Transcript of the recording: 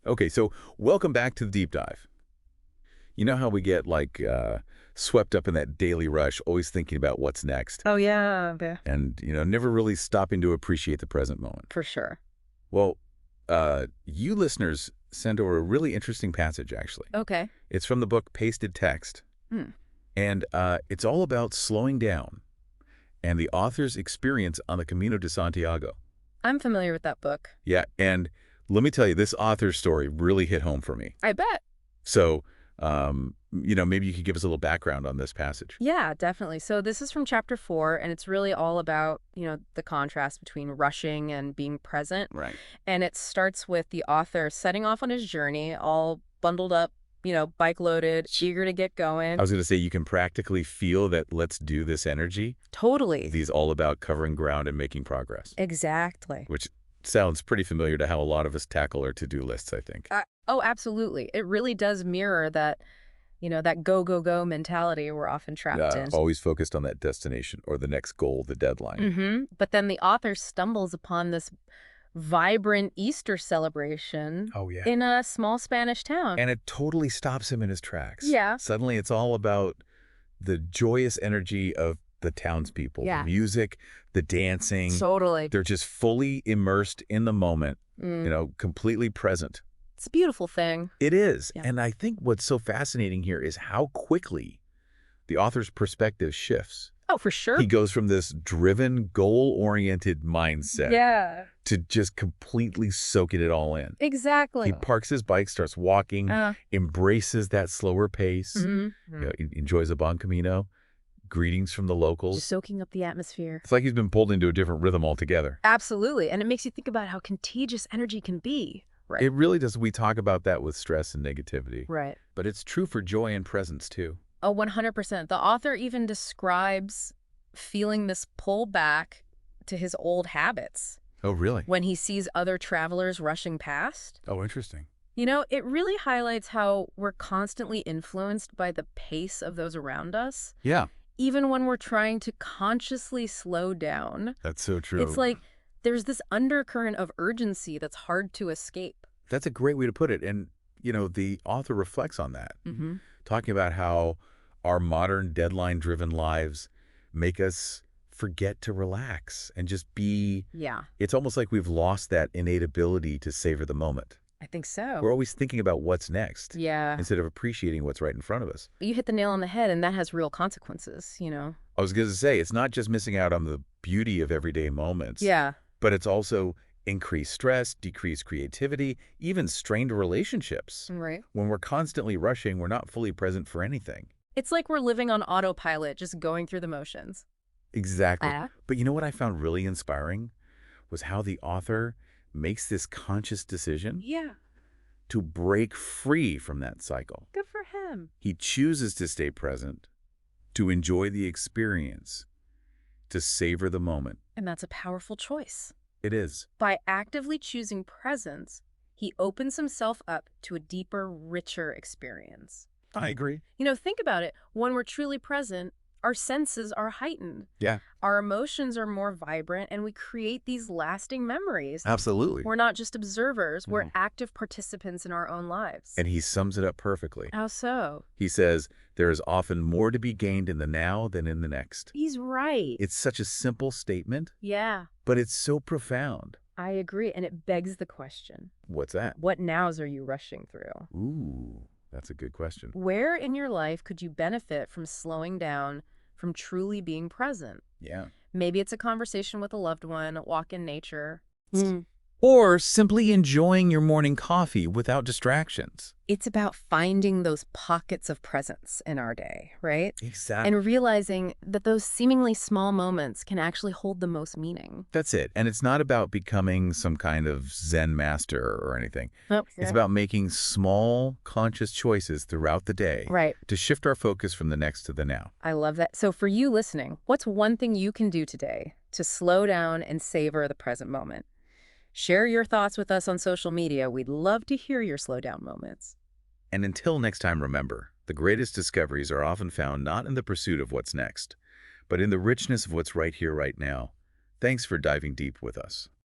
Okay, so welcome back to the deep dive. You know how we get swept up in that daily rush, always thinking about what's next, Oh, yeah, and never really stopping to appreciate the present moment. for sure. Well, you listeners sent over a really interesting passage, actually. Okay. It's from the book Pasted Text, Hmm. and it's all about slowing down and the author's experience on the Camino de Santiago. I'm familiar with that book. Yeah, and let me tell you, this author's story really hit home for me. I bet. So, maybe you could give us a little background on this passage. Yeah, definitely. So this is from chapter 4, and it's really all about, the contrast between rushing and being present. Right. And it starts with the author setting off on his journey, all bundled up, bike loaded, eager to get going. I was going to say, you can practically feel that let's do this energy. Totally. He's all about covering ground and making progress, Exactly. which sounds pretty familiar to how a lot of us tackle our to-do lists, I think. Oh, absolutely. It really does mirror that, that go, go, go mentality we're often trapped in. Always focused on that destination or the next goal, the deadline. Mm-hmm. But then the author stumbles upon this vibrant Easter celebration Oh, yeah. in a small Spanish town. And it totally stops him in his tracks. Yeah. Suddenly it's all about the joyous energy of the townspeople, Yeah. the music, the dancing. Totally. They're just fully immersed in the moment, Mm. completely present. It's a beautiful thing. It is. Yeah. And I think what's so fascinating here is how quickly the author's perspective shifts. Oh, for sure. He goes from this driven, goal-oriented mindset Yeah, to just completely soaking it all in. exactly. He parks his bike, starts walking, embraces that slower pace, Mhm. enjoys a bon camino, greetings from the locals. Just soaking up the atmosphere. It's like he's been pulled into a different rhythm altogether. Absolutely. And it makes you think about how contagious energy can be. Right. It really does. We talk about that with stress and negativity. Right. But it's true for joy and presence, too. Oh, 100%. The author even describes feeling this pull back to his old habits Oh, really? when he sees other travelers rushing past. Oh, interesting. It really highlights how we're constantly influenced by the pace of those around us, Yeah, even when we're trying to consciously slow down. that's so true. It's like there's this undercurrent of urgency that's hard to escape. That's a great way to put it. And, the author reflects on that, Mm-hmm. talking about how our modern deadline-driven lives make us forget to relax and just be. Yeah, It's almost like we've lost that innate ability to savor the moment. I think so. We're always thinking about what's next Yeah. instead of appreciating what's right in front of us. You hit the nail on the head, and that has real consequences. I was going to say, it's not just missing out on the beauty of everyday moments, Yeah. but it's also increased stress, decreased creativity, even strained relationships. Right. When we're constantly rushing, we're not fully present for anything. It's like we're living on autopilot, just going through the motions. Exactly. Ah. But you know what I found really inspiring was how the author makes this conscious decision Yeah. to break free from that cycle. Good for him. He chooses to stay present, to enjoy the experience, to savor the moment. And that's a powerful choice. It is. By actively choosing presence, he opens himself up to a deeper, richer experience. I agree. Think about it. When we're truly present, our senses are heightened. Yeah, Our emotions are more vibrant, and we create these lasting memories. absolutely. We're not just observers, we're No. active participants in our own lives. And he sums it up perfectly. How so? He says, there is often more to be gained in the now than in the next. He's right. It's such a simple statement, Yeah, but it's so profound. I agree. And it begs the question, What's that? what nows are you rushing through? Ooh, that's a good question. Where in your life could you benefit from slowing down, from truly being present? Yeah. Maybe it's a conversation with a loved one, a walk in nature. Or simply enjoying your morning coffee without distractions. It's about finding those pockets of presence in our day, right? Exactly. And realizing that those seemingly small moments can actually hold the most meaning. That's it. And it's not about becoming some kind of Zen master or anything. Oh, It's about making small, conscious choices throughout the day right. to shift our focus from the next to the now. I love that. So for you listening, what's one thing you can do today to slow down and savor the present moment? Share your thoughts with us on social media. We'd love to hear your slow down moments. And until next time, remember, the greatest discoveries are often found not in the pursuit of what's next, but in the richness of what's right here, right now. Thanks for diving deep with us.